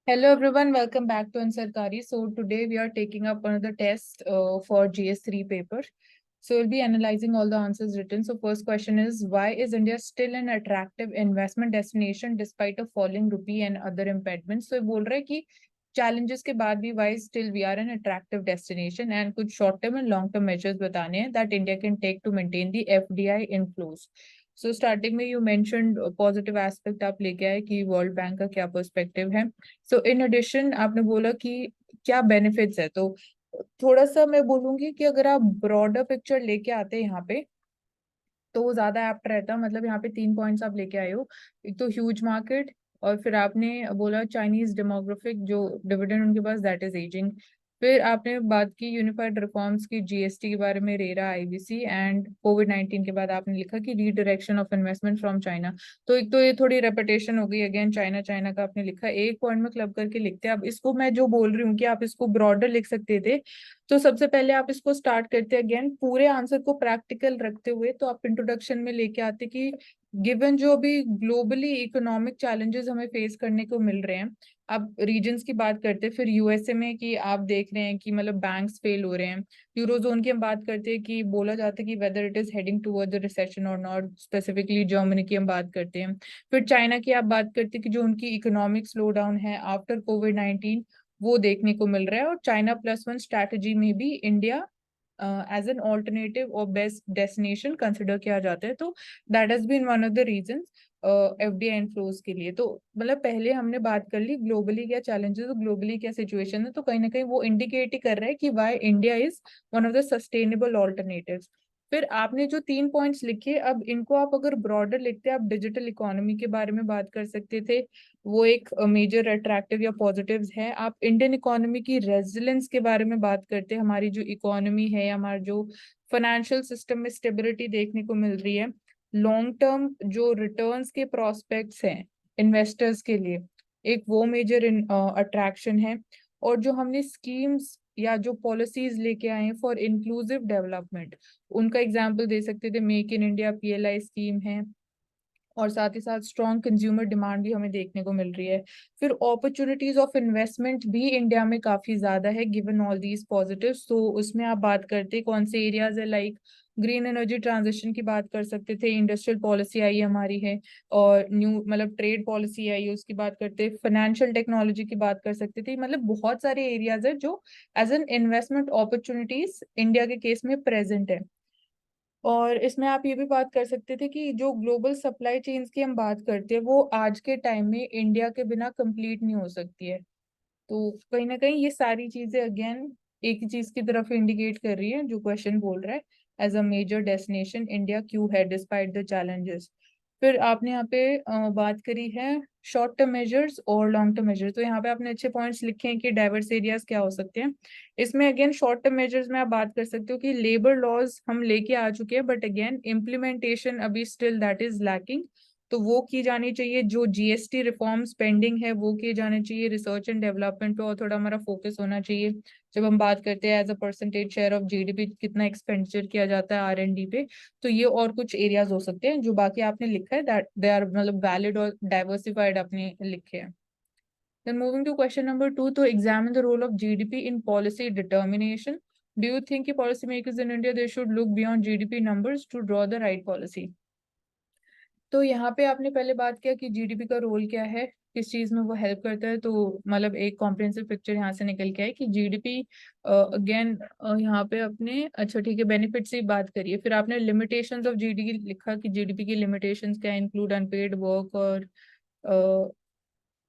Hello everyone, welcome back to Ansarkari. So today we are taking up another test for GS3 paper. So we'll be analyzing all the answers written. So first question is, why is India still an attractive investment destination despite a falling rupee and other impediments? So बोल रहा है कि challenges के बाद भी why still we are an attractive destination and कुछ short term and long term measures बताने हैं that India can take to maintain the FDI inflows. So starting में यू मेंशन्ड पॉजिटिव एस्पेक्ट आप लेके आए कि वर्ल्ड बैंक का क्या पर्सपेक्टिव है. सो इन एडिशन आपने बोला कि क्या बेनिफिट्स है. तो थोड़ा सा मैं बोलूंगी कि अगर आप ब्रॉडर पिक्चर लेके आते हैं यहाँ पे तो वो ज्यादा एप्ट रहता. मतलब यहाँ पे 3 पॉइंट्स आप लेके आए हो. एक तो ह्यूज मार्केट, और फिर आपने बोला चाइनीज डेमोग्राफिक जो डिविडेंड उनके पास दैट इज एजिंग. फिर आपने बात की यूनिफाइड रिफॉर्म्स की, जीएसटी के बारे में, रेरा, आईबीसी, एंड कोविड-19 के बाद आपने लिखा कि redirection of investment from China. तो एक तो ये थोड़ी रेपिटेशन हो गई. अगेन चाइना चाइना का आपने लिखा. एक पॉइंट में क्लब करके लिखते हैं. अब इसको मैं जो बोल रही हूँ कि आप इसको ब्रॉडर लिख सकते थे, तो सबसे पहले आप इसको स्टार्ट करते अगेन पूरे आंसर को प्रैक्टिकल रखते हुए. तो आप इंट्रोडक्शन में लेके आते कि गिवन जो अभी ग्लोबली इकोनॉमिक चैलेंजेस हमें फेस करने को मिल रहे हैं. अब रीजन्स की बात करते हैं, फिर यूएसए में कि आप देख रहे हैं कि मतलब बैंक्स फेल हो रहे हैं. यूरोजोन की हम बात करते हैं कि बोला जाता है कि whether it is heading towards the recession और नॉट. स्पेसिफिकली जर्मनी की हम बात करते हैं. फिर चाइना की आप बात करते हैं कि जो उनकी इकोनॉमिक स्लो डाउन है आफ्टर कोविड-19 वो देखने को मिल रहा है. और चाइना प्लस वन स्ट्रैटेजी में भी इंडिया एज एन ऑल्टरनेटिव और बेस्ट डेस्टिनेशन कंसिडर किया जाता है. तो that has been one of the reasons FDI inflows के लिए. तो मतलब पहले हमने बात कर ली ग्लोबली क्या चैलेंजेस और ग्लोबली क्या सिचुएशन है. तो कहीं ना कहीं वो इंडिकेट ही कर रहा है कि why India is one of the sustainable alternatives. फिर आपने जो 3 पॉइंट्स लिखे, अब इनको आप अगर ब्रॉडर लिखते आप डिजिटल इकोनॉमी के बारे में बात कर सकते थे. वो एक मेजर अट्रैक्टिव या पॉजिटिव्स है. आप इंडियन इकोनॉमी की रेजिलेंस के बारे में बात करते हैं. हमारी जो इकोनॉमी है, हमारा जो फाइनेंशियल सिस्टम में स्टेबिलिटी देखने को मिल रही है. लॉन्ग टर्म जो रिटर्न्स के प्रोस्पेक्ट्स हैं इन्वेस्टर्स के लिए, एक वो मेजर अट्रैक्शन है. और जो हमने स्कीम्स या जो पॉलिसीज लेके आए हैं फॉर इंक्लूसिव डेवलपमेंट, उनका एग्जांपल दे सकते थे. Make in India PLI scheme है, और साथ ही साथ स्ट्रॉन्ग कंज्यूमर डिमांड भी हमें देखने को मिल रही है. फिर अपॉर्चुनिटीज ऑफ इन्वेस्टमेंट भी इंडिया में काफी ज्यादा है गिवन ऑल दीज पॉजिटिव्स. तो उसमें आप बात करते कौन से एरियाज है, लाइक ग्रीन एनर्जी ट्रांजिशन की बात कर सकते थे. इंडस्ट्रियल पॉलिसी आई है हमारी है, और न्यू मतलब ट्रेड पॉलिसी आई है उसकी बात करते. फाइनेंशियल टेक्नोलॉजी की बात कर सकते थे. मतलब बहुत सारे एरियाज है जो as an investment opportunities India के केस में प्रेजेंट है. और इसमें आप ये भी बात कर सकते थे कि जो ग्लोबल सप्लाई चेन्स की हम बात करते हैं वो आज के टाइम में इंडिया के बिना कंप्लीट नहीं हो सकती है. तो कहीं ना कहीं ये सारी चीजें अगेन एक ही चीज की तरफ इंडिकेट कर रही है जो क्वेश्चन बोल रहा है, as a major destination India क्यों है डिस्पाइट द चैलेंजेस. फिर आपने यहाँ पे बात करी है शॉर्ट टर्म मेजर्स और लॉन्ग टर्म मेजर्स. तो यहाँ पे आपने अच्छे पॉइंट्स लिखे हैं कि डाइवर्स एरियाज क्या हो सकते हैं. इसमें अगेन शॉर्ट टर्म मेजर्स में आप बात कर सकते हो कि लेबर लॉज हम लेके आ चुके हैं, बट अगेन इम्प्लीमेंटेशन अभी स्टिल दैट इज लैकिंग. तो वो की जानी चाहिए. जो जीएसटी रिफॉर्म्स पेंडिंग है वो किए जाने चाहिए. रिसर्च एंड डेवलपमेंट पे और थोड़ा हमारा फोकस होना चाहिए. जब हम बात करते हैं as a percentage share of GDP कितना एक्सपेंडिचर किया जाता है आरएनडी पे, तो ये और कुछ एरियाज हो सकते हैं जो बाकी आपने लिखा है दैट दे आर मतलब वैलिड और डाइवर्सिफाइड आपने लिखे हैं. Then moving to question number 2, to examine the role of GDP in policy determination. Do you think कि policymakers in India they should look beyond GDP numbers to draw the right policy? तो यहाँ पे आपने पहले बात किया कि GDP का रोल क्या है, किस चीज में वो हेल्प करता है. तो मतलब एक कॉम्प्रिहेंसिव पिक्चर यहाँ से निकल के आए कि जीडीपी अगेन यहाँ पे अपने अच्छा ठीक है बेनिफिट से ही बात करिए. फिर आपने लिमिटेशंस ऑफ जीडीपी लिखा कि जीडीपी की लिमिटेशंस क्या इंक्लूड अनपेड वर्क और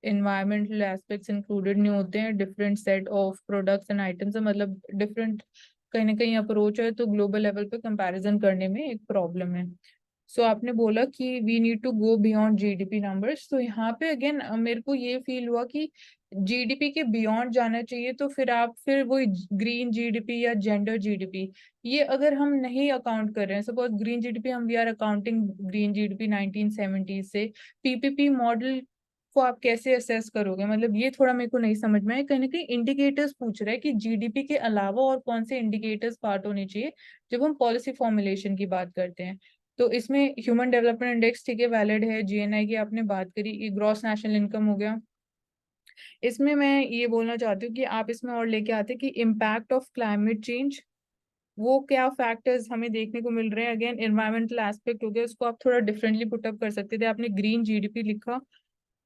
इन्वायरमेंटल एस्पेक्ट्स इंक्लूडेड नहीं होते हैं. Different set of products and items मतलब डिफरेंट कहीं ना कहीं अप्रोच है. तो ग्लोबल लेवल पे कंपैरिजन करने में एक प्रॉब्लम है. सो आपने बोला कि we need to go beyond GDP numbers. तो यहाँ पे अगेन मेरे को ये फील हुआ कि जीडीपी के बियॉन्ड जाना चाहिए. तो फिर आप फिर वही ग्रीन जीडीपी या जेंडर जीडीपी, ये अगर हम नहीं अकाउंट कर रहे हैं, सपोज ग्रीन जीडीपी हम we are accounting green GDP 1970 से, पीपीपी मॉडल को आप कैसे असेस करोगे. मतलब ये थोड़ा मेरे को नहीं समझ में आया. कहीं ना कहीं इंडिकेटर्स पूछ रहा है कि जीडीपी के अलावा और कौन से इंडिकेटर्स पार्ट होने चाहिए जब हम पॉलिसी फॉर्मुलेशन की बात करते हैं. तो इसमें ह्यूमन डेवलपमेंट इंडेक्स ठीक है वैलिड है. जीएनआई की आपने बात करी, ग्रॉस नेशनल इनकम हो गया, इसमें मैं ये बोलना चाहती हूँ कि आप इसमें और लेके आते कि इम्पैक्ट ऑफ क्लाइमेट चेंज, वो क्या फैक्टर्स हमें देखने को मिल रहे हैं। अगेन एनवायरमेंटल एस्पेक्ट हो गया, उसको आप थोड़ा डिफरेंटली पुटअप कर सकते थे। आपने ग्रीन जीडीपी लिखा,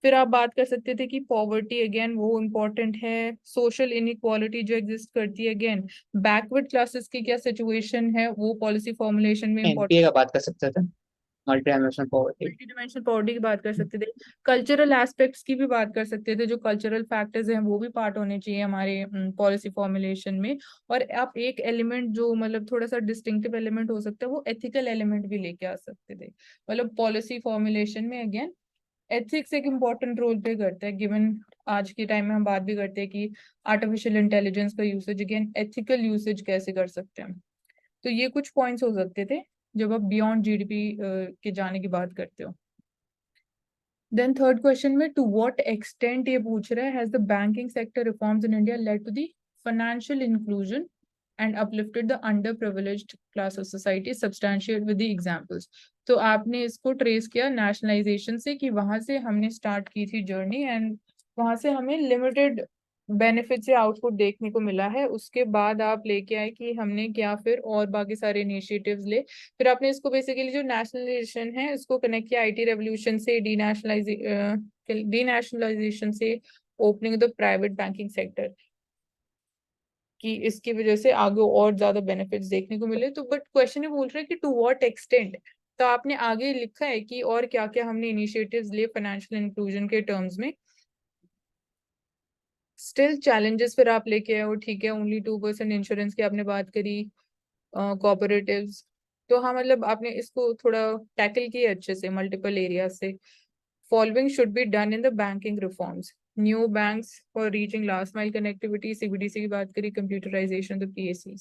फिर आप बात कर सकते थे कि पॉवर्टी अगेन वो इम्पोर्टेंट है, सोशल इनइक्वालिटी जो एग्जिस्ट करती है, अगेन बैकवर्ड क्लासेस की क्या सिचुएशन है वो पॉलिसी फॉर्मुलेशन में इम्पोर्टेंट। एनपीए का बात कर सकते थे, multi dimensional poverty. Multi dimensional poverty की बात कर सकते थे, कल्चरल एस्पेक्ट्स की भी बात कर सकते थे, जो कल्चरल फैक्टर्स हैं वो भी पार्ट होने चाहिए हमारे पॉलिसी फॉर्मुलेशन में। और आप एक एलिमेंट जो मतलब थोड़ा सा डिस्टिंक्टिव एलिमेंट हो सकता है, वो एथिकल एलिमेंट भी लेके आ सकते थे। मतलब पॉलिसी फॉर्मुलेशन में अगेन एथिक्स एक इम्पॉर्टेंट रोल प्ले करता है, गिवन आज के टाइम में हम बात भी करते हैं कि आर्टिफिशियल इंटेलिजेंस का यूसेज, अगेन एथिकल यूसेज कैसे कर सकते हैं। तो ये कुछ पॉइंट्स हो सकते थे जब आप बियॉन्ड जीडीपी के जाने की बात करते हो। देन थर्ड क्वेश्चन में टू व्हाट एक्सटेंट ये पूछ रहा है, has the banking sector reforms in India led to the financial inclusion and uplifted the underprivileged class of society, substantiate with the examples. तो आपने इसको ट्रेस किया nationalisation से, कि वहां से हमने स्टार्ट की थी जर्नी, एंड वहां से हमें लिमिटेड बेनिफिट से आउटपुट देखने को मिला है। उसके बाद आप लेके आए कि हमने क्या फिर और बाकी सारे इनिशिएटिव्स ले। फिर आपने इसको बेसिकली जो नेशनलाइजेशन है इसको कनेक्ट किया आईटी रेवोल्यूशन से, डीनेशनलाइजेशन से, opening the private banking sector, कि इसकी वजह से आगे और ज्यादा बेनिफिट्स देखने को मिले। तो बट क्वेश्चन ये बोल रहा है कि टू व्हाट एक्सटेंट, तो आपने आगे लिखा है कि और क्या क्या हमने इनिशिएटिव्स लिए फाइनेंशियल इंक्लूजन के टर्म्स में। स्टिल चैलेंजेस फिर आप लेके आए हो, ठीक है, ओनली 2% इंश्योरेंस की आपने बात करी, कोऑपरेटिव्स। तो हाँ, मतलब आपने इसको थोड़ा टैकल किया अच्छे से मल्टीपल एरियाज से। Following should be done in the banking reforms, new banks for reaching last mile connectivity, CBDC की बात करी, कंप्यूटराइजेशन द पीएससी।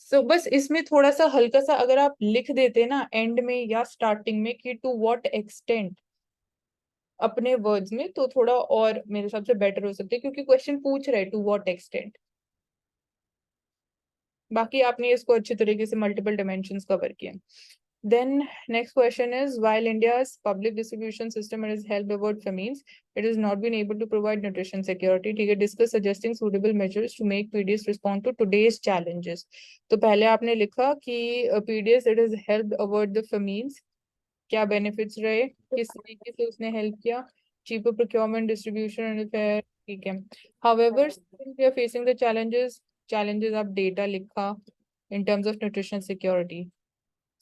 सो बस इसमें थोड़ा सा हल्का सा अगर आप लिख देते ना एंड में या स्टार्टिंग में कि टू व्हाट एक्सटेंट अपने वर्ड्स में, तो थोड़ा और मेरे हिसाब से बेटर हो सकते, क्योंकि क्वेश्चन पूछ रहे टू व्हाट एक्सटेंट। बाकी आपने इसको अच्छे तरीके से मल्टीपल डायमेंशंस कवर किए। Then next question is, while India's public distribution system has helped avoid famines, it has not been able to provide nutrition security. ठीक है, discuss suggesting suitable measures to make PDS respond to today's challenges. तो पहले आपने लिखा कि PDS it has helped avoid the famines, क्या benefits रहे, किस तरीके से उसने हेल्प किया, cheaper procurement, distribution and fair, ठीक है। However, still we are facing the challenges आप डेटा लिखा in terms of nutrition security.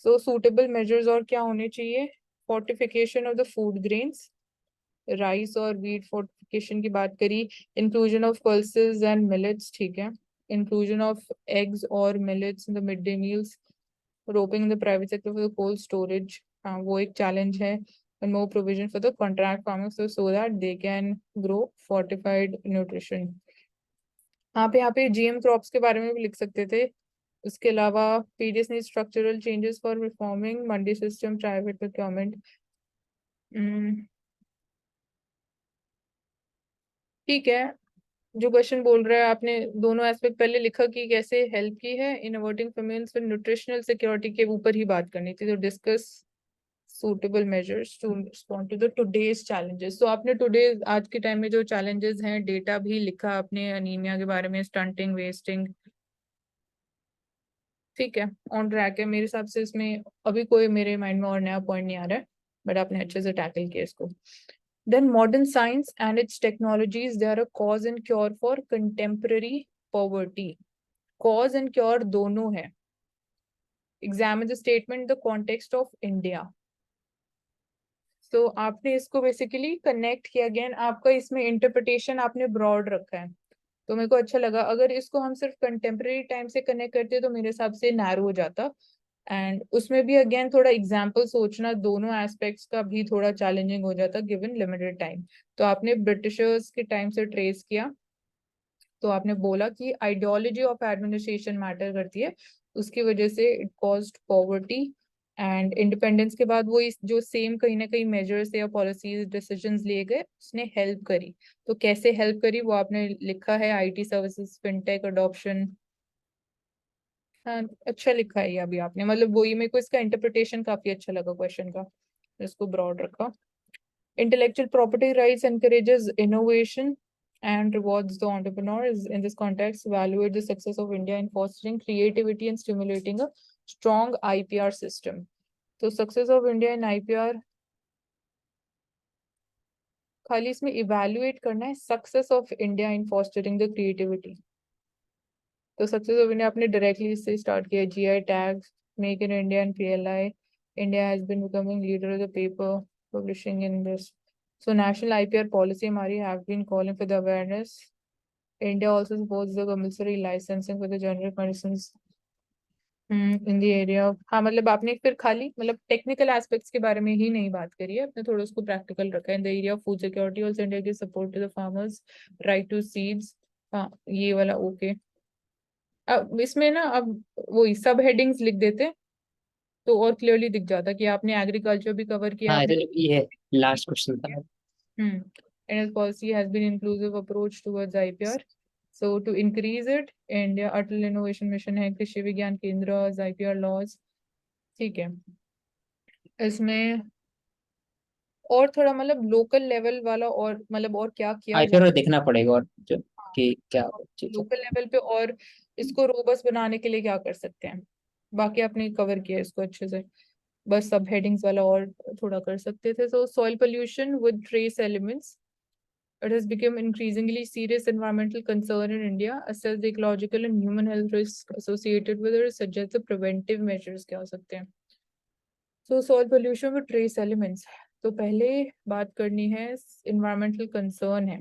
So suitable measures और क्या होने चाहिए, fortification of the food grains, rice और व्हीट फोर्टिफिकेशन की बात करी, inclusion of pulses and millets, ठीक है, इंक्लूजन ऑफ एग्स और millets in the mid day meals, roping the private sector for the cold storage, हाँ वो एक चैलेंज है, and more provision for the contract farmers so that they can grow fortified nutrition। यहाँ पे GM crops के बारे में भी लिख सकते थे। उसके अलावा पीडीएस ने structural changes for reforming Mandi system, private procurement. ठीक है, जो क्वेश्चन बोल रहा है आपने दोनों एस्पेक्ट पहले लिखा कि कैसे हेल्प की है इन अवॉइडिंग फेमेन्स, फिर न्यूट्रिशनल सिक्योरिटी के ऊपर ही बात करनी थी, तो discuss suitable measures to respond to the today's challenges. तो आपने टुडे आज के टाइम में जो चैलेंजेस हैं डेटा भी लिखा आपने, अनीमिया के बारे में, स्टंटिंग, वेस्टिंग, ठीक है, ऑन ट्रैक है मेरे हिसाब से। इसमें अभी कोई मेरे माइंड में और नया पॉइंट नहीं आ रहा है, बट आपने अच्छे से टैकल किया इसको। Then modern science and its technologies, they are a cause and cure for contemporary poverty. Cause and cure दोनों है। Examine the statement the context of India. तो आपने इसको बेसिकली कनेक्ट किया, अगेन आपका इसमें इंटरप्रिटेशन आपने ब्रॉड रखा है, तो मेरे को अच्छा लगा। अगर इसको हम सिर्फ कंटेम्प्रेरी टाइम से कनेक्ट करते तो मेरे हिसाब से नैरो हो जाता, एंड उसमें भी अगेन थोड़ा एग्जाम्पल सोचना दोनों एस्पेक्ट्स का भी थोड़ा चैलेंजिंग हो जाता गिवन लिमिटेड टाइम। तो आपने ब्रिटिशर्स के टाइम से ट्रेस किया, तो आपने बोला कि आइडियोलॉजी ऑफ एडमिनिस्ट्रेशन मैटर करती है, उसकी वजह से it caused poverty, and independence के बाद वो इस जो सेम कहीं ना कहीं मेजर्स या पॉलिसीज डिसीजंस लिए गए उसने हेल्प करी। तो कैसे हेल्प करी वो आपने लिखा है, आईटी सर्विसेज, फिनटेक अडॉप्शन। हाँ, अच्छा लिखा है ये अभी आपने, मतलब वही मेरे को इसका इंटरप्रिटेशन काफी अच्छा लगा क्वेश्चन का, इसको ब्रॉड रखा। Intellectual property rights encourages innovation and rewards the entrepreneurs. In this context, evaluate the success of India in fostering creativity and stimulating a strong IPR system. So success of India in IPR, खाली इसमें evaluate करना है success of India in fostering the creativity. तो success of India आपने directly इससे start किया, GI tags, make in India and PLI, India has been becoming leader of the paper publishing in this. So national IPR policy हमारी have been calling for the awareness. India also supports the compulsory licensing for the generic medicines in the area of. हाँ मतलब आपने फिर खाली मतलब technical aspects के बारे में ही नहीं बात करी है, आपने थोड़ा उसको प्रैक्टिकल रखा है. In the area of food security also India की support to the farmers, right to seeds. हाँ ये वाला ओके. अब इसमें ना अब वही सब हेडिंग्स लिख देते तो और क्लियरली दिख जाता कि आपने एग्रीकल्चर भी कवर किया, हाँ आपने. ये लास्ट क्वेश्चन था. And policy has been inclusive approach towards IPR. So to increase it, India Atal Innovation Mission है, कृषि विज्ञान केंद्र, IPR laws. ठीक है. इसमें और थोड़ा मतलब लोकल लेवल वाला और मतलब और क्या किया आईपीआर जाए को देखना पड़ेगा और जो कि क्या चीज़ है. लोकल लेवल पे, और इसको रोबस्ट बनाने के लिए क्या कर सकते हैं. बाकी आपने कवर किया इसको अच्छे से, बस सब हेडिंग्स वाला और थोड़ा कर सकते थे. So soil pollution with trace elements, it has become increasingly serious environmental concern in India. Assess the ecological and human health risks associated with it, suggest the preventive measures क्या हो सकते हैं. So soil pollution with trace elements, तो पहले बात करनी है environmental concern है.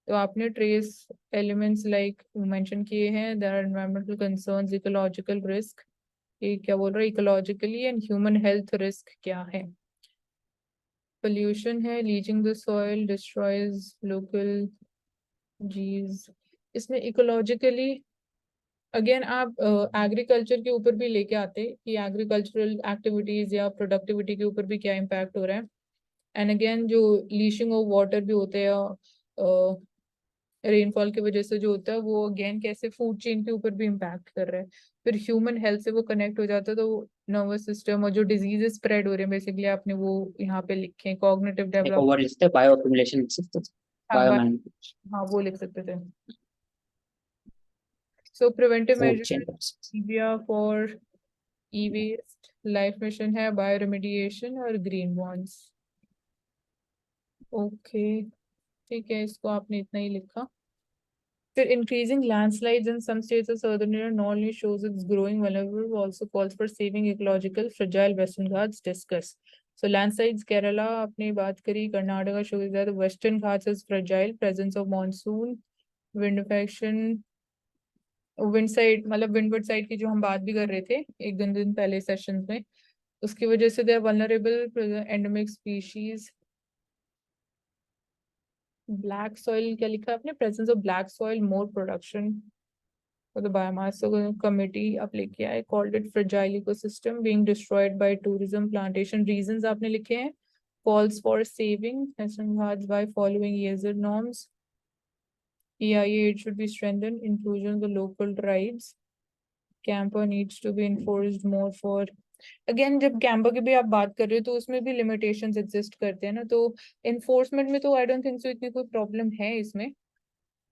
तो आपने trace elements like mention किए हैं. There are environmental concerns, ecological risk, ये क्या बोल रहा है, ecologically and human health risk क्या है. पोल्यूशन है, leaching the soil destroys local जीज. इसमें इकोलॉजिकली अगेन आप एग्रीकल्चर के ऊपर भी लेके आते कि एग्रीकल्चरल एक्टिविटीज या प्रोडक्टिविटी के ऊपर भी क्या इम्पैक्ट हो रहा है. एंड अगेन जो लीचिंग ऑफ वाटर भी होते हैं रेनफॉल की वजह से जो होता है, वो अगेन कैसे फूड चेन के ऊपर भी इम्पैक्ट कर रहा है. फिर ह्यूमन हेल्थ से वो कनेक्ट हो जाता है, तो नर्वस सिस्टम और जो डिजीजेस स्प्रेड हो रहे हैं बेसिकली आपने वो यहाँ पे लिखे हैं. कॉग्निटिव एक डेवलप, ओवर लिखते हैं, बायो एक्यूमुलेशन लिख सकते हैं, बायो मैनिपुलेशन, हाँ वो लिख सकते थे. So preventive food chain measures for e waste, life mission है, बायो रेमेडिएशन और ग्रीन बॉन्ड्स. ओके ठीक है, इसको आपने इतना ही लिखा. फिर increasing landslides in some states of southern India not only shows its growing vulnerability, also calls for saving ecological fragile Western Ghats. Discuss. So landslides Kerala आपने बात करी, Karnataka shows that the Western Ghats is fragile, presence of monsoon, wind affection, wind side मतलब windward side की जो हम बात भी कर रहे थे एक दिन पहले सेशंस में, उसकी वजह से they are vulnerable endemic species. Black soil क्या लिखा है आपने, presence of black soil, more production for the biomass. So committee आप लेके आए, called it fragile ecosystem being destroyed by tourism plantation. Reasons आपने लिखे हैं, calls for saving Western Ghats by following EAZ norms. EIA it should be strengthened, inclusion of the local tribes. Camper needs to be enforced more for. Again जब camper की भी आप बात कर रहे हो तो उसमें भी लिमिटेशंस एग्जिस्ट करते हैं ना, तो इन्फोर्समेंट में तो आई डोंट थिंक सो इतनी कोई प्रॉब्लम है इसमें.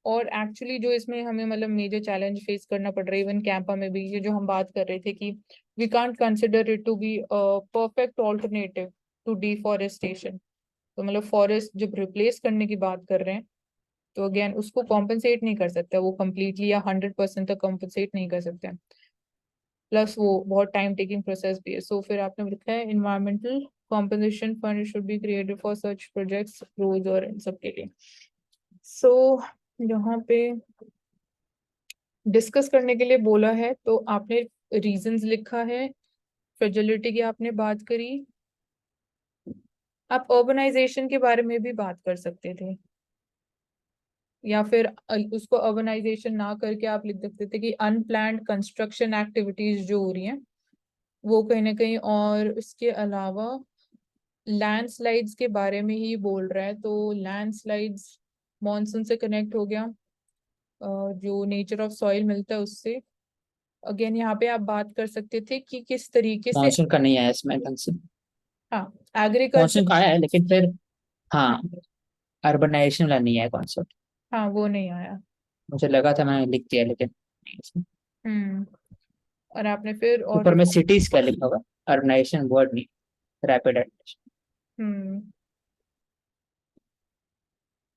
और एक्चुअली जो इसमें हमें मतलब मेजर चैलेंज फेस करना पड़ रहा है इवन कैंपा में भी, ये जो हम बात कर रहे थे कि we can't consider it to be perfect alternative to deforestation. तो मतलब फॉरेस्ट जब रिप्लेस करने की बात कर रहे हैं तो अगेन उसको कॉम्पनसेट नहीं कर सकता वो कंप्लीटली या 100% तक कॉम्पनसेट नहीं कर सकते. प्लस वो बहुत टाइम टेकिंग प्रोसेस भी है. सो फिर आपने लिखा है environmental compensation fund should be created for such projects रोज और इन सब के लिए. सो यहाँ पे डिस्कस करने के लिए बोला है तो आपने रीजंस लिखा है, फ्रेजिलिटी की आपने बात करी. आप अर्बनाइजेशन के बारे में भी बात कर सकते थे या फिर उसको अर्बनाइजेशन ना करके आप लिख सकते थे कि अनप्लान्ड कंस्ट्रक्शन एक्टिविटीज जो हो रही हैं वो कहीं ना कहीं, और इसके अलावा लैंडस्लाइड्स के बारे में ही बोल रहा है. तो लैंडस्लाइड्स मॉनसून से कनेक्ट हो गया, जो नेचर ऑफ सॉइल मिलता है उससे. अगेन यहाँ पे आप बात कर सकते थे कि किस तरीके से, मानसून का नहीं आया इसमें ढंग से. हाँ एग्रीकल्चर मानसून का आया है लेकिन फिर हाँ, अर्बनाइजेशन वाला नहीं है कॉन्सेप्ट। हाँ वो नहीं आया। मुझे लगा था मैंने लिख दिया, लेकिन नहीं इसमें। हम्म। और आपने फिर और ऊपर में सिटीज का लिखा हुआ, अर्बनाइजेशन वर्ड नहीं, रैपिड एडमिशन। हम्म।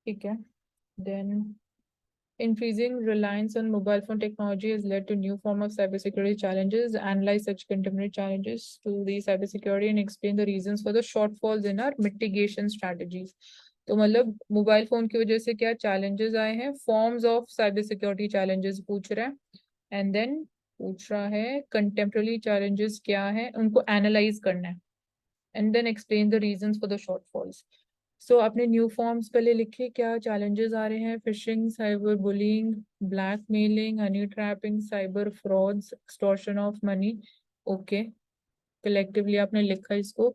ठीक है। Then increasing reliance on mobile phone technology has led to new form of cybersecurity challenges. Analyze such contemporary challenges to the cybersecurity and explain the reasons for the shortfalls in our mitigation strategies. तो मतलब mobile phone की वजह से क्या challenges आए हैं, forms of cyber security challenges पूछ रहा है। एंड देन पूछ रहा है कंटेम्प्रेरी चैलेंजेस क्या है, उनको एनालाइज करना है। And then explain the reasons for the shortfalls. So आपने न्यू फॉर्म्स पहले लिखे, क्या चैलेंजेस आ रहे हैं, fishing, cyber bullying, blackmailing, Honey trapping, cyber frauds, extortion of money. Okay, collectively आपने लिखा इसको,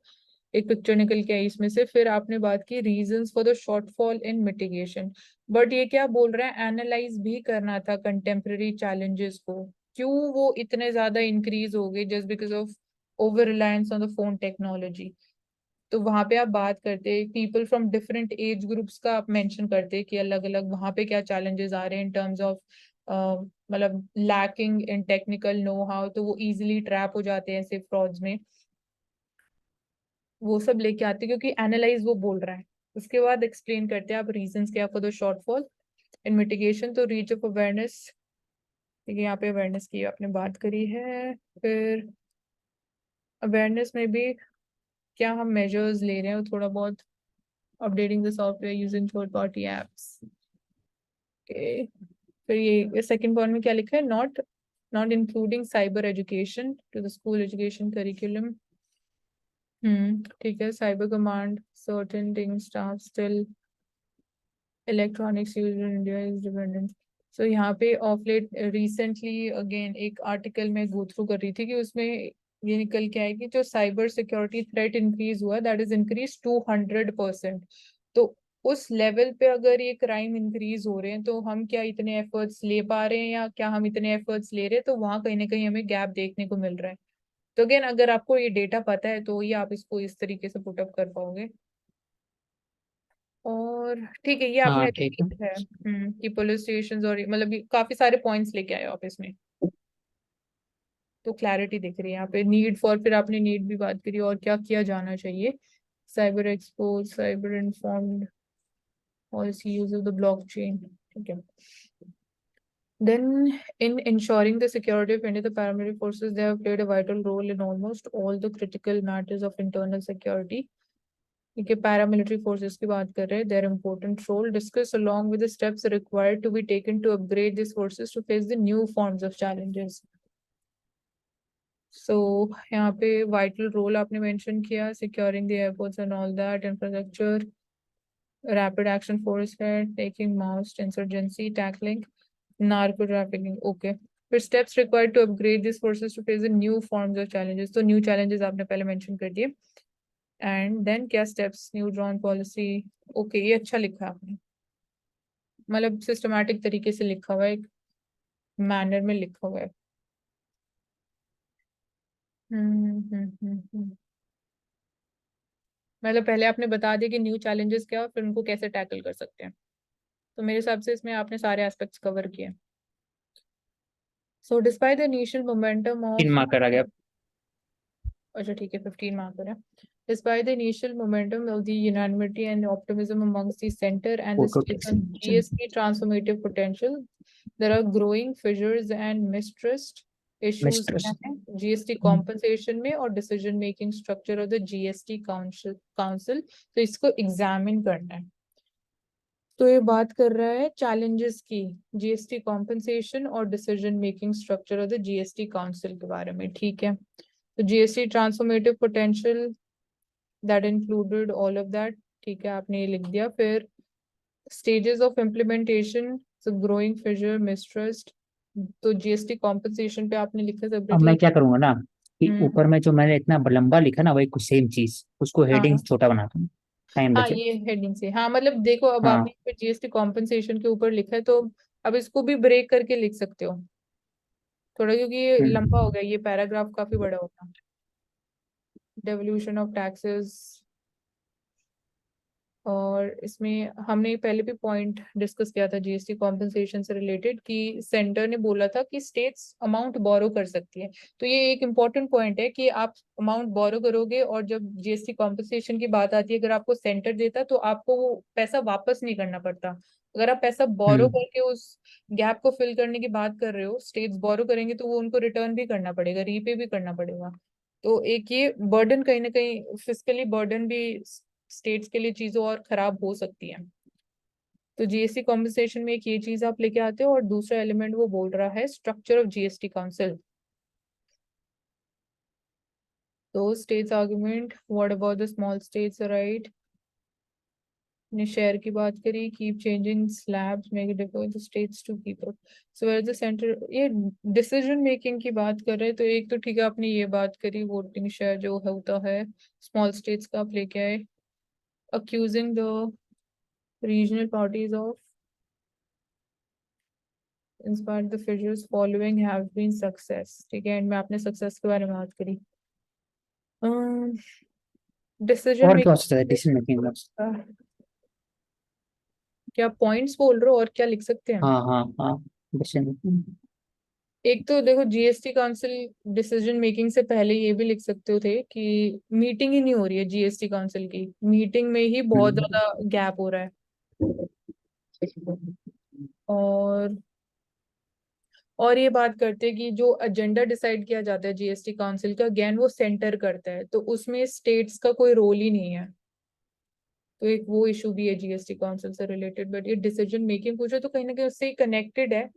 एक पिक्चर निकल के आई इसमें से। फिर आपने बात की reasons for the shortfall in mitigation, but ये क्या बोल रहा है, एनालाइज भी करना था कंटेम्प्रेरी चैलेंजेस को, क्यों वो इतने ज्यादा इंक्रीज हो गए just because of over reliance on the phone technology. तो वहां पे आप बात करते people from different age groups का आप मेंशन करते कि अलग अलग वहां पे क्या चैलेंजेस आ रहे हैं इन टर्म्स ऑफ मतलब lacking in technical know how, तो वो इजीली ट्रैप हो जाते हैं ऐसे फ्रॉड्स में। वो सब लेके आते क्योंकि एनालाइज वो बोल रहा है। उसके बाद एक्सप्लेन करते हैं आप रीजंस क्या for the shortfall in mitigation. तो रीच ऑफ अवेयरनेस, ठीक है, यहाँ पे अवेयरनेस की आपने बात करी है। फिर अवेयरनेस में भी क्या हम मेजर्स ले रहे हैं, वो थोड़ा बहुत updating the software using third party apps. Okay, फिर ये सेकंड पॉइंट में क्या लिखा है, not not including cyber education to the school education curriculum. ठीक है, cyber command certain thing staff still electronics use in India is dependent. So यहाँ पे ऑफ लेट रिसेंटली अगेन एक आर्टिकल में गो थ्रू कर रही थी कि उसमें ये निकल के आया कि जो साइबर सिक्योरिटी थ्रेट इंक्रीज हुआ दैट इज इंक्रीज 200%। तो उस लेवल पे अगर ये क्राइम इंक्रीज हो रहे हैं तो हम क्या इतने एफर्ट्स ले पा रहे हैं, या क्या हम इतने एफर्ट्स ले रहे हैं, तो वहां कहीं ना कहीं हमें गैप देखने को मिल रहा है। तो अगेन अगर आपको ये डेटा पता है तो ये आप इसको इस तरीके से पुटअप कर पाओगे। और ठीक है, ये हाँ आपने ठीक है। लिखा है कि पुलिस स्टेशन और मतलब ये काफी सारे पॉइंट्स लेके आए हो आप इसमें, तो क्लैरिटी दिख रही है यहाँ पे। नीड फॉर, फिर आपने नीड भी बात करी और क्या किया जाना चाहिए, cyber expose, cyber informed policy, use of the blockchain. ठीक है। Then, in ensuring the security of India, the paramilitary forces they have played a vital role in almost all the critical matters of internal security. ठीक है, paramilitary forces की बात कर रहे हैं, their important role discuss along with the steps required to be taken to upgrade these forces to face the new forms of challenges. So यहाँ पे vital role आपने mention किया, securing the airports and all that infrastructure, rapid action force है, taking Maoist insurgency, tackling narco trafficking. Okay. फिर steps required to upgrade these forces to face the new forms of challenges. तो new challenges आपने पहले mention कर दिए। And then क्या steps, new drawn policy. Okay, ये अच्छा लिखा है आपने, मतलब सिस्टमैटिक तरीके से लिखा हुआ है, एक मैनर में लिखा हुआ है। मतलब पहले आपने बता दिया कि न्यू चैलेंजेस क्या और फिर उनको कैसे टैकल कर सकते हैं। तो मेरे हिसाब से इसमें आपने सारे एस्पेक्ट्स कवर किए। So despite the initial momentum तीन ऑफ, मार्कर आ गया। अच्छा ठीक है, 15 मार्कर है। Despite the initial momentum of the unanimity and optimism amongst the center and the photo state कैसे on चल। GST transformative potential, there are growing fissures and mistrust issues mistress. हैं GST compensation में और decision making structure of the GST council। तो इसको examine करना है। तो ये बात कर रहा है चैलेंजेस की, जीएसटी कॉम्पनसेशन और decision making structure of the GST council के बारे में। ठीक है, तो GST transformative potential that included all of that. ठीक है, आपने ये लिख दिया। फिर stages of implementation, growing fissure, mistrust. तो जीएसटी कॉम्पनसेशन पे आपने लिखा अब मैं सेपरेटली। क्या करूंगा ना, कि हम्म। ऊपर में जो मैंने इतना लंबा लिखा ना, वही कुछ सेम चीज उसको हेडिंग हाँ छोटा बना दूँ, टाइम हाँ, बचे। ये हेडिंग से, हाँ मतलब देखो अब हाँ। आपने जीएसटी कॉम्पनसेशन के ऊपर लिखा है तो अब इसको भी ब्रेक करके लिख सकते हो थोड़ा, क्योंकि ये लंबा हो हम्म। गया, ये पैराग्राफ काफी बड़ा होगा। डेवोल्यूशन ऑफ टैक्सेस और इसमें हमने पहले भी पॉइंट डिस्कस किया था जीएसटी कॉम्पेंसेशन से रिलेटेड कि सेंटर ने बोला था कि स्टेट्स अमाउंट बोरो कर सकती है। तो ये एक इम्पॉर्टेंट पॉइंट है कि आप अमाउंट बोरो करोगे और जब जीएसटी कॉम्पेंसेशन की बात आती है, अगर आपको सेंटर देता तो आपको वो पैसा वापस नहीं करना पड़ता। अगर आप पैसा बोरो हम्म करके उस गैप को फिल करने की बात कर रहे हो, स्टेट्स बोरो करेंगे तो वो उनको रिटर्न भी करना पड़ेगा, रीपे भी करना पड़ेगा। तो एक ये बर्डन कहीं ना कहीं फिजिकली बर्डन भी स्टेट्स के लिए चीजें और खराब हो सकती हैं। तो जीएसटी कॉम्पेंसेशन में एक ये चीज आप लेके आते हो और दूसरा एलिमेंट वो बोल रहा है स्ट्रक्चर ऑफ जीएसटी काउंसिल। तो states argument, what about the small states, right. ने शेयर की बात करी, keep changing slabs make it difficult the states to keep up. So where the centre, ये डिसीजन मेकिंग की बात कर रहे हैं। तो एक तो ठीक है, आपने ये बात करी वोटिंग शेयर जो होता है स्मॉल स्टेट्स का, आप लेके आए। Accusing the regional parties of inspired the figures following have been success। ठीक है, एंड में आपने सक्सेस के बारे में बात करी। डिसीजन और क्या हो सकता है मेकिंग, डिसीजन मेकिंग में? क्या पॉइंट्स बोल रहे हो और क्या लिख सकते हैं? हाँ हाँ हाँ, डिसीजन मेकिंग। एक तो देखो जीएसटी काउंसिल डिसीजन मेकिंग से पहले ये भी लिख सकते थे कि मीटिंग ही नहीं हो रही है जीएसटी काउंसिल की, मीटिंग में ही बहुत ज्यादा गैप हो रहा है। और ये बात करते हैं कि जो एजेंडा डिसाइड किया जाता है जीएसटी काउंसिल का, अगेन वो सेंटर करता है, तो उसमें स्टेट्स का कोई रोल ही नहीं है। तो एक वो इशू भी है जीएसटी काउंसिल से रिलेटेड। बट ये डिसीजन मेकिंग पूछो तो कहीं ना कहीं उससे ही कनेक्टेड है।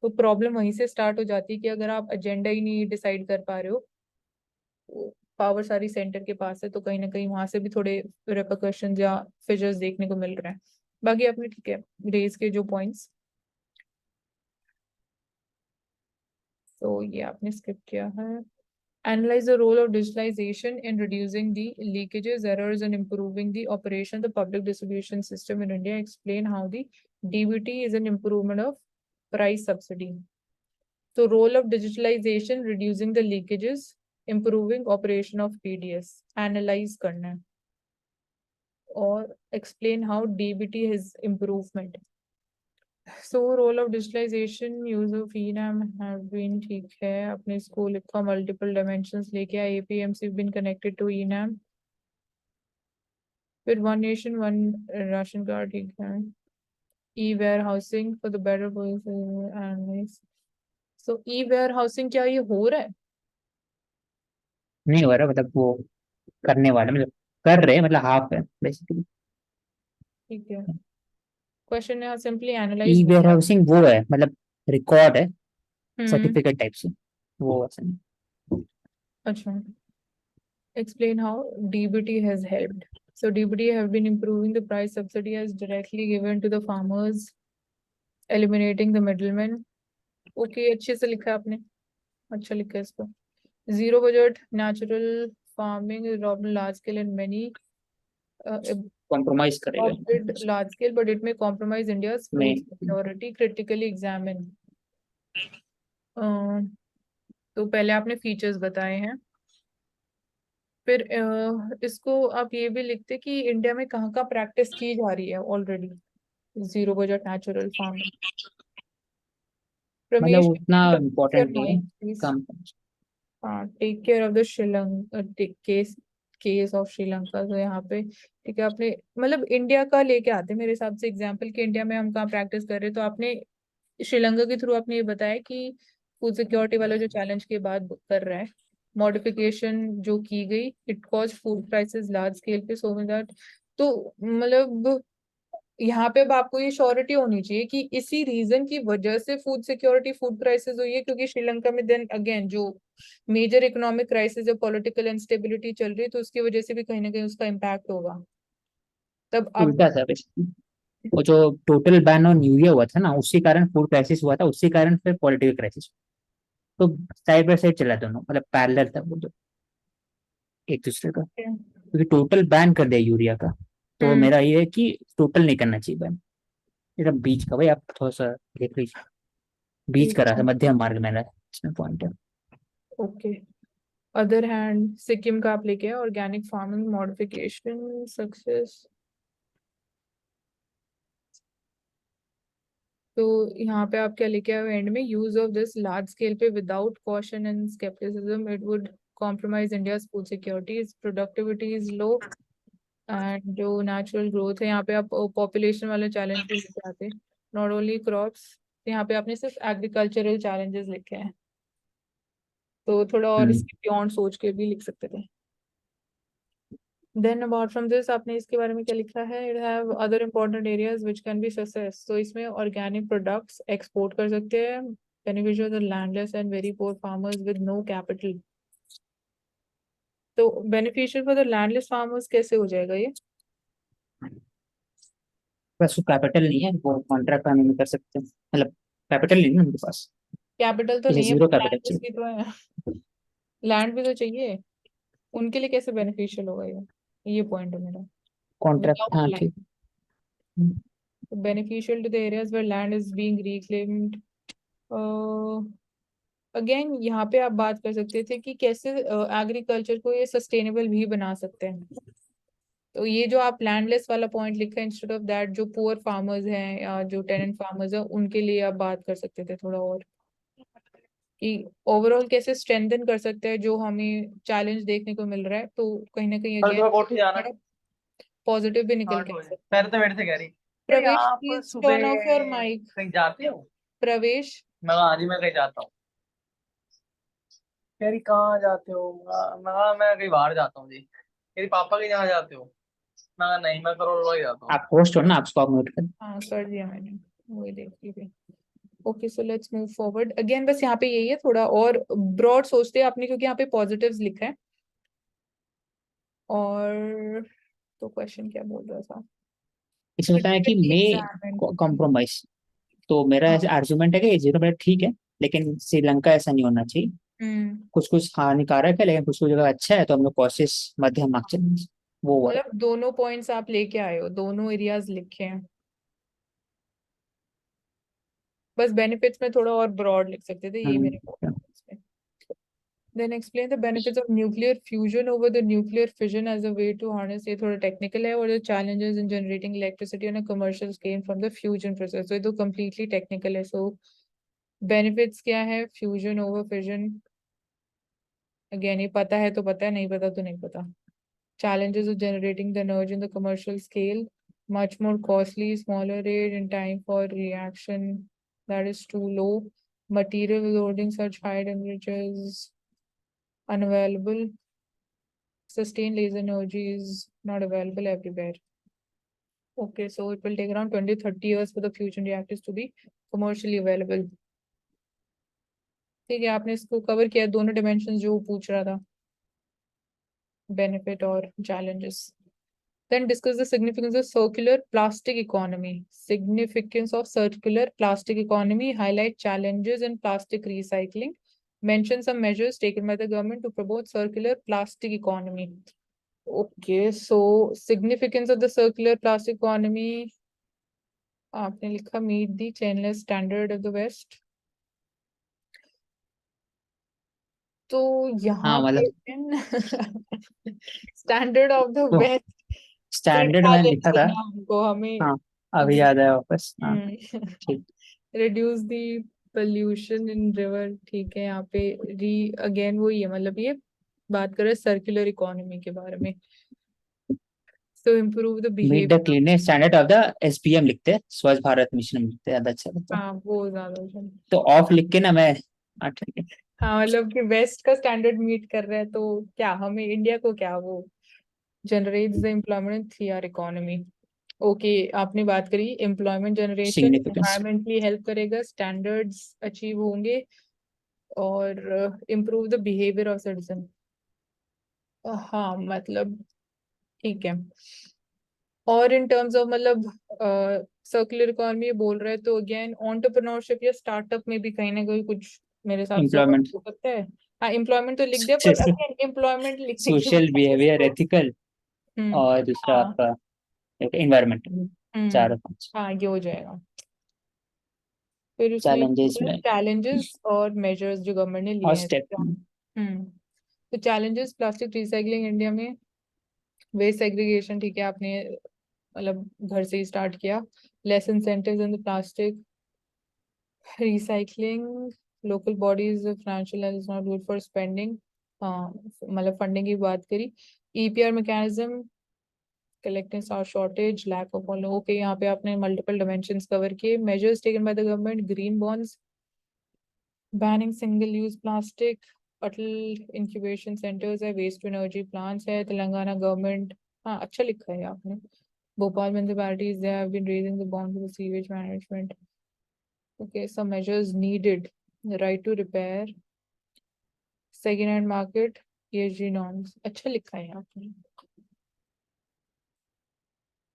तो प्रॉब्लम वहीं से स्टार्ट हो जाती है कि अगर आप एजेंडा ही नहीं डिसाइड कर पा रहे हो, पावर सारी सेंटर के पास है, तो कहीं ना कहीं वहां से भी थोड़े रेपरकशंस या फिजर्स देखने को मिल रहे हैं। बाकी आपने ठीक है रेज के जो पॉइंट्स, तो ये आपने स्किप किया है। Analyze the role of digitalization in reducing the leakages, errors, and improving the operation of the public distribution system in India. Explain how the DBT is an improvement of price subsidy. So, role of digitalization, reducing the leakages, improving operation of PDS. Analyze करना है और explain how DBT has improvement. So role of digitalization, use of ENAM have been, ठीक है अपने इसको लिखा, multiple dimensions लेके आए, APMC been connected to ENAM, फिर one nation one ration card, ठीक है। E warehousing for the better and so e warehousing क्या ये हो रहा है? नहीं हो रहा, मतलब वो करने वाले, मतलब कर रहे हैं, मतलब हाफ है बेसिकली। ठीक है, क्वेश्चन है सिंपली ई एनालाइज वेयर व्हाट। हाउसिंग वो है, मतलब रिकॉर्ड है, हम्म, सर्टिफिकेट टाइप से, वो वैसे नहीं। अच्छा, explain how DBT has helped. So DBT have been improving the price subsidy as directly given to the farmers, eliminating the middlemen. Okay, अच्छे से लिखा है आपने, अच्छा लिखा है इसको। Zero budget natural farming is adopted large scale and many compromise करेगा adopted large scale, but it may compromise India's food में। security. Critically examine. तो पहले आपने फीचर्स बताए हैं, फिर इसको आप ये भी लिखते कि इंडिया में कहाँ कहाँ प्रैक्टिस की जा रही है already zero budget natural farming. मतलब रमेश, उतना इम्पोर्टेंट नहीं है, प्लीज। कम। हाँ, take care of the Sri Lanka case, case of Sri Lanka. तो यहाँ पे ठीक है, आपने मतलब इंडिया का लेके आते मेरे हिसाब से एग्जाम्पल कि इंडिया में हम कहाँ प्रैक्टिस कर रहे हैं। तो आपने श्रीलंका के थ्रू आपने ये बताया कि फूड सिक्योरिटी वाला जो चैलेंज के बाद कर रहा है, मॉडिफिकेशन जो की गई, it cause food prices large scale पे, सो दैट। तो मतलब यहाँ पे अब आपको ये श्योरिटी होनी चाहिए कि इसी रीजन की वजह से फूड सिक्योरिटी फूड प्राइसेस हुई है, क्योंकि श्रीलंका में देन अगेन जो मेजर इकोनॉमिक क्राइसिस या पॉलिटिकल इंस्टेबिलिटी चल रही है, तो उसकी वजह से भी कहीं ना कहीं उसका इम्पैक्ट होगा। तब आप, उल्टा था basically। वो जो टोटल बैन ऑन यूरिया हुआ था ना, उसी कारण फूड क्राइसिस हुआ था, उसी कारण फिर पॉलिटिकल क्राइसिस। तो साइड बाय साइड चला दोनों, मतलब पैरेलल था वो, तो एक दूसरे का। क्योंकि टोटल बैन कर दिया यूरिया का, तो हम्म, मेरा ये है कि टोटल नहीं करना चाहिए बैन। मेरा बीच का, भाई आप थोड़ा सा देख लीजिए, बीच ठीक का रहा था, है, मध्यम मार्ग में रहा, इसमें पॉइंट है। ओके। अदर हैंड सिक्किम का आप लेके ऑर्गेनिक फार्मिंग मॉडिफिकेशन सक्सेस। तो यहाँ पे आप क्या लेके आए हो एंड में, use of this large scale पे without caution and scepticism it would compromise India food security, productivity is low and जो नेचुरल ग्रोथ है, यहाँ पे आप पॉपुलेशन वाले चैलेंज भी लेके आते, नॉट ओनली क्रॉप्स, यहाँ पे आपने सिर्फ एग्रीकल्चरल चैलेंजेस लिखे हैं, तो थोड़ा और इसके बियॉन्ड सोच के भी लिख सकते थे। देन अपार्ट फ्रॉम दिस आपने इसके बारे में क्या लिखा है, it have other important areas which can be success, तो इसमें ऑर्गेनिक प्रोडक्ट्स एक्सपोर्ट कर सकते हैं, beneficial the landless and very poor farmers with no capital, तो beneficial for the landless farmers कैसे हो जाएगा ये? बस कैपिटल नहीं है, वो कॉन्ट्रैक्ट हम नहीं कर सकते, मतलब कैपिटल नहीं है उनके पास, कैपिटल तो इसे नहीं है जीरो पर कैपिटल लैंडलेस चाहिए। भी तो है, लैंड भी तो चाहिए, उनके लिए कैसे बेनिफिशियल होगा ये पॉइंट है मेरा, कॉन्ट्रैक्ट, विदाउट हाँ लैंड, ठीक। हम्म, beneficial to the areas where land is being reclaimed। Again यहाँ पे आप बात कर सकते थे कि कैसे एग्रीकल्चर को ये सस्टेनेबल भी बना सकते हैं, तो ये जो आप लैंडलेस वाला पॉइंट लिखा है इंस्टेड ऑफ दैट, जो पुअर फार्मर्स हैं या जो टेनेंट फार्मर्स हैं उनके लिए आप बात कर सकते थे थोड़ा और, कि ओवरऑल कैसे स्ट्रेंथन कर सकते हैं जो हमें चैलेंज देखने को मिल रहा है, तो कहीं ना कहीं कल अगेन सुबह कोठी जाना है पॉजिटिव भी निकल 8 के आ बजे। सकता है। पहले तो मेरे से कह रही कि प्रवेश आप प्लीज टर्न सुबह ऑफ योर माइक। कहीं जाते हो। प्रवेश, मैं कहा, हाँ जी मैं कहीं जाता हूँ। कह रही कहाँ जाते हो। मैं कहा, मैं कहीं बाहर जाता हूँ जी। कह रही पापा के यहाँ जाते हो। मैं कहा, नहीं मैं करोड़वा ही जाता हूँ। आप होस्ट हो ना, आप स्टॉप म्यूट कर। हाँ कर दिया मैंने, वही देख ली थी। Okay so let's move forward again, बस यहाँ पे यही है, थोड़ा और ब्रॉड सोचते हैं आपने, क्योंकि यहाँ पे पॉजिटिव्स लिखा है, और तो क्वेश्चन क्या बोल रहा था, इसमें बताया कि एग्जामिन। मैं कॉम्प्रोमाइज, तो मेरा ऐसे आर्गुमेंट है कि जीरो बजट ठीक है, लेकिन श्रीलंका ऐसा नहीं होना चाहिए। हम्म, कुछ कुछ हानिकारक है लेकिन कुछ कुछ जगह अच्छा है, तो हम लोग कोशिश मध्यम मार्ग चलेंगे, वो हुआ है। मतलब दोनों पॉइंट्स आप लेके आए हो, दोनों एरियाज लिखे हैं, बस बेनिफिट्स में थोड़ा और ब्रॉड लिख सकते थे, ये मेरे हम्म, Then explain the benefits of nuclear fusion over the nuclear fission as a way to harness, ये थोड़ा technical है, और the challenges in generating electricity on a commercial scale from the fusion process, so ये तो completely technical है, so benefits क्या है fusion over fission, again ये पता है तो पता है, नहीं पता तो नहीं पता। Challenges of generating the energy in the commercial scale, much more costly, smaller rate and time for reaction that is too low, material loading such high temperatures unavailable, sustained laser energy is not available everywhere. Okay, so it will take around 20-30 years for the fusion reactors to be commercially available. ठीक है, आपने इसको cover किया, दोनों dimensions जो पूछ रहा था, बेनिफिट और challenges. Then discuss the significance of circular plastic economy. Significance of circular plastic economy, highlight challenges in plastic recycling. Mention some measures taken by the government to promote circular plastic economy. Okay, so significance of the circular plastic economy, आपने लिखा meet the chainless standard of the West. तो यहाँ हाँ पे मतलब standard of the वो waste से standard क्या मैंने लिखा लेंगे था। ना हमको, हमें हाँ, अभी याद आया वापस, हाँ ठीक। Reduce the pollution in river, ठीक है, यहाँ पे री अगेन वही है, मतलब ये बात कर रहे हैं सर्कुलर इकोनॉमी के बारे में, तो improve the meet the behaviour. Cleanest standard of the SPM लिखते हैं, स्वच्छ भारत मिशन लिखते हैं, ज्यादा अच्छा लगता है। हाँ वो ज्यादा अच्छा। तो ऑफ लिख के ना मैं, हाँ ठीक है। हाँ मतलब कि वेस्ट का स्टैंडर्ड मीट कर रहे हैं, तो क्या हमें इंडिया को क्या, वो generates the employment three R economy. Okay, आपने बात करी employment generation, significance, environmentally help करेगा, स्टैंडर्ड्स अचीव होंगे, और improve the behaviour of citizen. हाँ मतलब ठीक है, और इन टर्म्स ऑफ मतलब सर्कुलर इकोनॉमी बोल रहे हैं, तो अगेन एंटरप्रेन्योरशिप या स्टार्टअप में भी कहीं ना कहीं कुछ मेरे हिसाब से और एम्प्लॉयमेंट, हो सकता है। हाँ एम्प्लॉयमेंट तो लिख दिया, पर अगेन एम्प्लॉयमेंट लिखने के सोशल बाद बिहेवियर, इसको एथिकल, और दूसरा हाँ आपका एनवायरमेंटल, चार पांच हाँ ये हो जाएगा। फिर उसमें चैलेंजेस में चैलेंजेस और मेजर्स जो गवर्नमेंट ने लिए और हैं स्टेप। तो चैलेंजेस प्लास्टिक रिसाइकलिंग इंडिया में, वेस्ट सेग्रीगेशन, ठीक है आपने मतलब घर से ही स्टार्ट किया, less incentives in the plastic, recycling, local bodies financial is not good for spending, मतलब फंडिंग की बात करी। EPR mechanism, collecting staff shortage, lack of all, okay यहाँ पे आपने मल्टीपल डायमेंशंस कवर किए। Measures taken by the government, green bonds, banning single use plastic, Atal incubation centres है, waste to energy plants है, तेलंगाना गवर्नमेंट, हाँ अच्छा लिखा है आपने। Bhopal municipalities they have been raising the bond for sewage management, okay some measures needed, the right to repair, second hand market, ESG norms, अच्छा लिखा है आपने।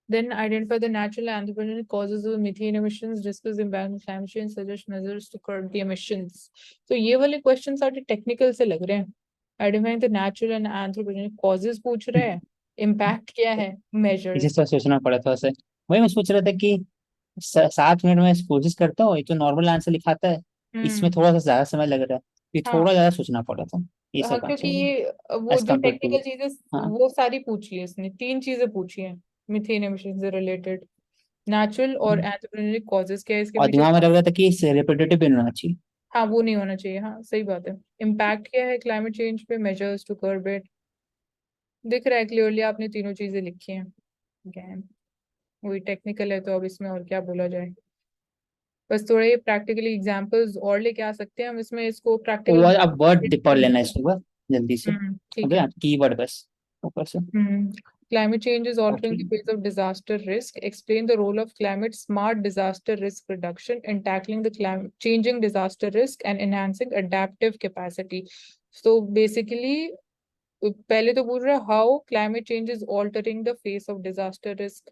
Then identify the natural and anthropogenic causes of methane emissions, discuss the impact of climate change, suggest measures to curb the emissions. तो ये वाले questions सारे technical से लग रहे हैं। Identifying the natural and anthropogenic causes पूछ रहे हैं, impact क्या है, measures। इसे सोचना पड़ा था उसे। वही मैं सोच रहा था कि 7 मिनट में कोशिश करता हूँ, ये तो नॉर्मल आंसर लिखाता है, इसमें थोड़ा सा ज्यादा समय लग रहा है, ये हाँ थोड़ा ज्यादा सोचना पड़ा था, ये हाँ सब बात क्योंकि है ये वो एज जो कम्पेयर टू। टेक्निकल चीजें हाँ वो सारी पूछ ली इसने, 3 चीजें पूछी हैं मीथेन एमिशन से रिलेटेड। नेचुरल और एंथ्रोपोजेनिक कॉजेज क्या है इसके और पीछे दिमाग में लग रहा था कि रिपीटेटिव भी नहीं होना चाहिए। हाँ वो नहीं होना चाहिए, हाँ सही बात है। इम्पैक्ट क्या है क्लाइमेट चेंज पे, मेजर्स टू कर्ब इट, दिख रहा है क्लियरली आपने तीनों चीजें लिखी हैं। Again, वही टेक्निकल है तो अब इसमें और क्या बोला जाए, बस थोड़े प्रैक्टिकली एग्जांपल्स और लेके आ सकते हैं हम इसमें, इसको प्रैक्टिकल। अब वर्ड पढ़ लेना इसके बाद जल्दी से। ठीक ओके, है। कीवर्ड बस ऊपर से। Climate change is altering the Okay. face of disaster risk. Explain the role of climate smart disaster risk reduction in tackling the climate changing disaster risk and enhancing adaptive capacity. So basically, पहले तो पूछ रहा है how climate change is altering the face of disaster risk.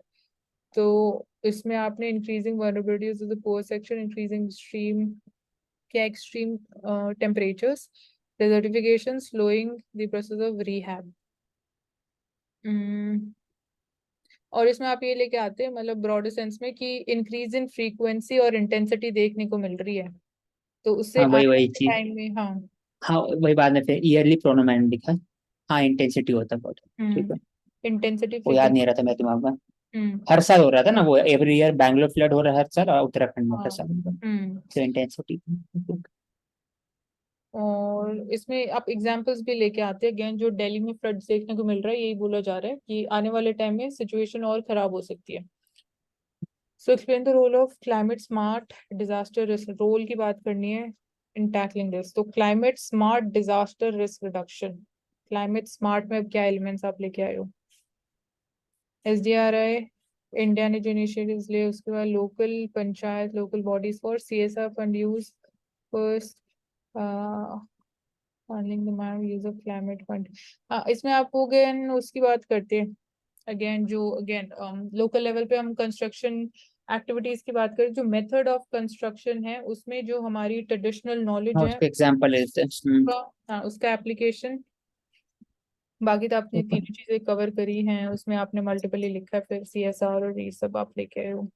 तो इसमें आपने increasing vulnerabilities of the poor section, increasing extreme क्या extreme temperatures, desertification, slowing the process of rehab. और इसमें आप ये लेके आते हैं मतलब ब्रॉडर सेंस में कि इंक्रीज इन फ्रीक्वेंसी और इंटेंसिटी देखने को मिल रही है, तो उससे हाँ वही आने वही वाले चीज। टाइम में हाँ। हाँ वही बाद में फिर ईयरली प्रोनोमेन लिखा। हाँ इंटेंसिटी होता है बहुत। ठीक है, इंटेंसिटी वो याद नहीं फ्रीक्वेंसी। रहा था मेरे दिमाग में। हम्म हर साल हो रहा था ना वो, एवरी ईयर बैंगलोर फ्लड हो रहा है हर साल, और उत्तराखंड में हर हाँ। साल हो रहा है। हम्म तो इंटेंसिटी। और इसमें आप एग्जांपल्स भी लेके आते हैं अगेन, जो दिल्ली में फ्लड देखने को मिल रहा है यही बोला जा रहा है कि आने वाले टाइम में सिचुएशन और खराब हो सकती है। So explain the role of climate smart disaster risk, role की बात करनी है इन टैकलिंग दिस। तो climate smart disaster risk reduction, climate smart में अब क्या एलिमेंट्स आप लेके आए हो। SDRI, इंडिया ने जो इनिशिएटिव्स लिए, उसके बाद local panchayat, local bodies for CSR fund use first, funding the use of climate fund. इसमें आप अगेन उसकी बात करते हैं अगेन, जो अगेन लोकल लेवल पे हम कंस्ट्रक्शन एक्टिविटीज की बात करें, जो मेथड ऑफ कंस्ट्रक्शन है उसमें जो हमारी ट्रेडिशनल नॉलेज हाँ है उसका एग्जाम्पल है उसका एप्लीकेशन। बाकी तो आपने तीनों चीजें कवर करी हैं, उसमें आपने मल्टीपली लिखा है, फिर CSR और ये सब आप लेके आए हो।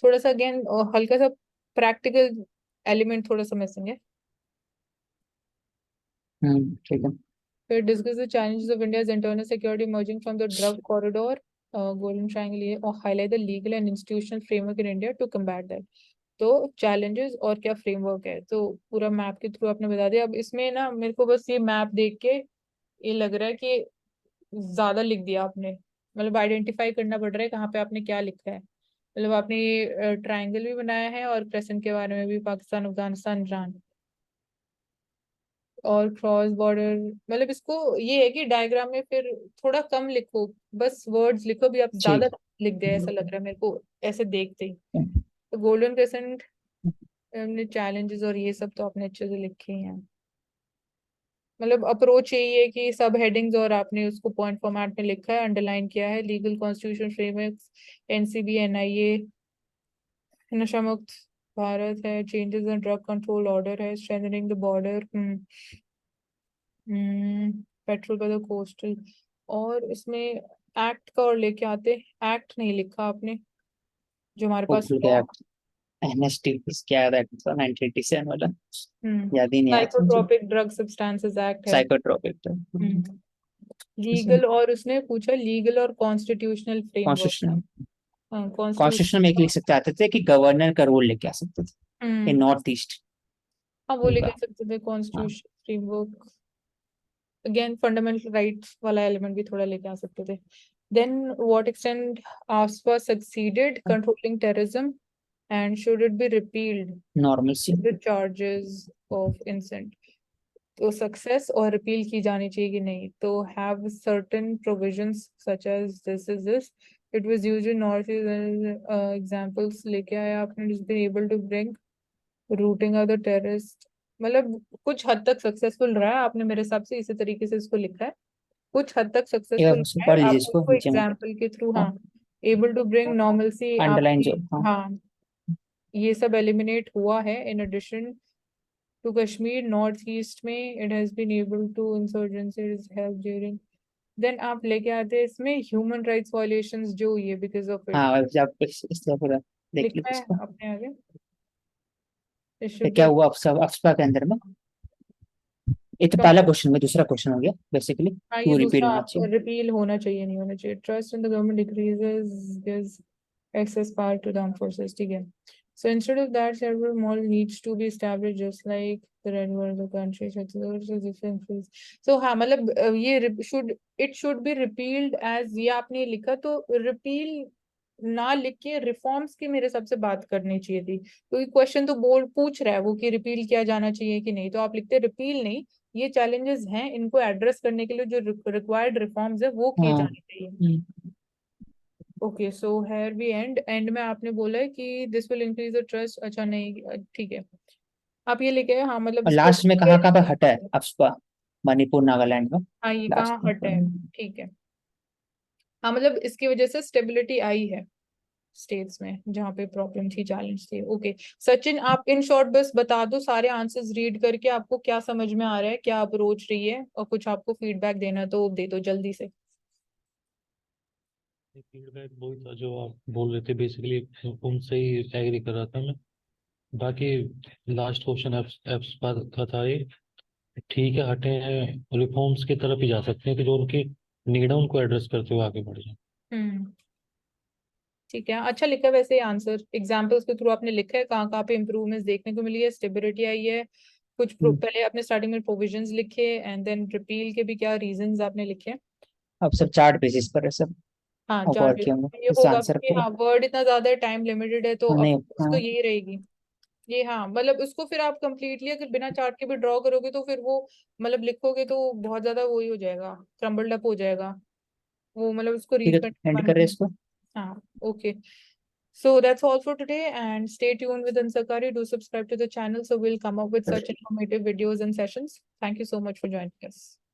थोड़ा सा अगेन हल्का सा प्रैक्टिकल एलिमेंट थोड़ा सा मिसिंग है। ठीक है। फिर discuss the challenges of India's internal security emerging from the drug corridor, golden triangle, ये और highlight the legal and institutional framework in India to combat that. तो चैलेंजेस और क्या फ्रेमवर्क है, तो पूरा मैप के थ्रू आपने बता दिया। अब इसमें ना मेरे को बस ये मैप देख के ये लग रहा है कि ज्यादा लिख दिया आपने, मतलब आइडेंटिफाई करना पड़ रहा है कहाँ पे आपने क्या लिखा है। मतलब आपने ये ट्रायंगल भी बनाया है और क्रेसेंट के बारे में भी, पाकिस्तान अफगानिस्तान ईरान और क्रॉस बॉर्डर। मतलब इसको ये है कि डायग्राम में फिर थोड़ा कम लिखो, बस वर्ड्स लिखो, भी आप ज्यादा ठीक लिख गए ऐसा लग रहा है मेरे को ऐसे देखते ही। तो गोल्डन क्रेसेंट हमने चैलेंजेस और ये सब तो आपने अच्छे से लिखे ही हैं। मतलब अप्रोच यही है कि सब हेडिंग्स और आपने उसको पॉइंट फॉर्मेट में लिखा है, अंडरलाइन किया है। Legal constitution framework, NCB, NIA, Nasha Mukt Bharat है, changes in drug control order है, strengthening the border, patrol by the coastal. और इसमें एक्ट का और लेके आते, एक्ट नहीं लिखा आपने जो हमारे वो पास भूल गया। NST क्या है, 1987 वाला, याद ही नहीं आया था मुझे। साइकोट्रोपिक ड्रग सब्सटेंसेस एक्ट है। साइकोट्रोपिक तो लीगल और उसने पूछा लीगल और constitutional framework. Constitution. Constitution constitution में एक लिख सकते आते थे कि गवर्नर का रूल लेके आ सकते थे। in northeast. हाँ वो लेके होगा। आ सकते थे constitution framework, again fundamental rights वाला एलिमेंट भी थोड़ा लेके आ सकते थे. Then what extent AFSPA succeeded controlling terrorism and should it be repealed? Normalcy. The charges of incent. तो सक्सेस और रिपील की जानी चाहिए कि नहीं, तो have certain provisions such as this is this. It was used in North examples लेके आया आपने, just been able to bring routing of the terrorist, मतलब कुछ हद तक सक्सेसफुल रहा है. आपने मेरे हिसाब से इसी तरीके से इसको लिखा है, कुछ हद तक सक्सेसफुल ये रहा पढ़ है. लीजिए आप इसको उसको नीचे में। एग्जांपल के थ्रू, हाँ। हाँ, able to bring normalcy, underline आपकी, जो, हाँ। हाँ, ये सब एलिमिनेट हुआ है. In addition to Kashmir north east में it has been able to insurgencies help during. Then आप लेके आते हैं इसमें ह्यूमन राइट्स वायलेशंस जो हुई है बिकॉज ऑफ इट. हाँ आप इसलिए पूरा देख लिखा लीजिए है इसको। अपने आगे. It तो should क्या be- हुआ अफ्स्पा के अंदर में? ये तो पहला क्वेश्चन में, दूसरा क्वेश्चन हो गया बेसिकली, हाँ, क्यों ये रिपील दूसरा होना आप चाहिए। रिपील होना चाहिए नहीं होना चाहिए. Trust in the government decreases gives access power to the armed forces. ठीक है. So instead of that, several more needs to be established just like the red world of the country. So हाँ, मतलब ये should be repealed as ये आपने लिखा, तो repeal ना लिख के रिफॉर्म्स की मेरे सबसे बात करनी चाहिए थी, क्योंकि क्वेश्चन तो बोर्ड पूछ रहा है वो कि रिपील किया जाना चाहिए कि नहीं, तो आप लिखते रिपील नहीं. ये चैलेंजेस हैं, इनको एड्रेस करने के लिए जो रिक्वायर्ड रिफॉर्म्स है वो किए हाँ। जाने चाहिए. Okay, so here we end में आपने बोला है कि this will increase the trust. अच्छा नहीं, ठीक है, आप ये लेके आए. हाँ, मतलब और इसको लास्ट में कहाँ कहाँ पे हटा है अफ्स्पा? मणिपुर नागालैंड में हाँ, ये कहाँ लास्ट में। हट है. ठीक है. हाँ, मतलब इसकी वजह से स्टेबिलिटी आई है स्टेट्स में जहाँ पे प्रॉब्लम थी, चैलेंज थे. ओके सचिन, आप इन शॉर्ट बस बता दो सारे आंसर्स रीड करके आपको क्या समझ में आ रहा है, क्या अप्रोच रही है, और कुछ आपको फीडबैक देना है तो दे दो जल्दी से. फीडबैक वही था जो आप बोल रहे थे, बेसिकली उनसे ही एग्री कर रहा था मैं. बाकी लास्ट क्वेश्चन एप्स का था ये, ठीक है, हटे हैं रिफॉर्म्स की तरफ ही जा सकते हैं कि जो उनकी नीड है उनको एड्रेस करते हुए आगे बढ़ जाए. ठीक है, अच्छा लिखा है वैसे आंसर. एग्जांपल्स के थ्रू आपने लिखा है कहाँ कहाँ पे इम्प्रूवमेंट्स देखने को मिली है, स्टेबिलिटी आई है कुछ. पहले आपने स्टार्टिंग में प्रोविजंस लिखे एंड देन रिपील के भी क्या रीजंस आपने लिखे. अब सब चार्ट बेसिस पर है सब हाँ, वर्क किए होंगे ये इस होगा आंसर कि पे। हाँ वर्ड इतना ज्यादा है, टाइम लिमिटेड है, तो हाँ, अब नहीं। तो हाँ, यही रहेगी. ये हाँ, मतलब उसको फिर आप कंप्लीटली अगर बिना चार्ट के भी ड्रॉ करोगे तो फिर वो, मतलब लिखोगे तो बहुत ज्यादा वही हो जाएगा, क्रम्बल्ड अप हो जाएगा वो, मतलब उसको ठीक रीड है, करने एंड का कर रहे हैं मन. इसको। हाँ, okay. So that's all for today, and stay tuned with Ansakari. Do subscribe to the channel so we'll come up with such informative videos and sessions. Thank you so much for joining us.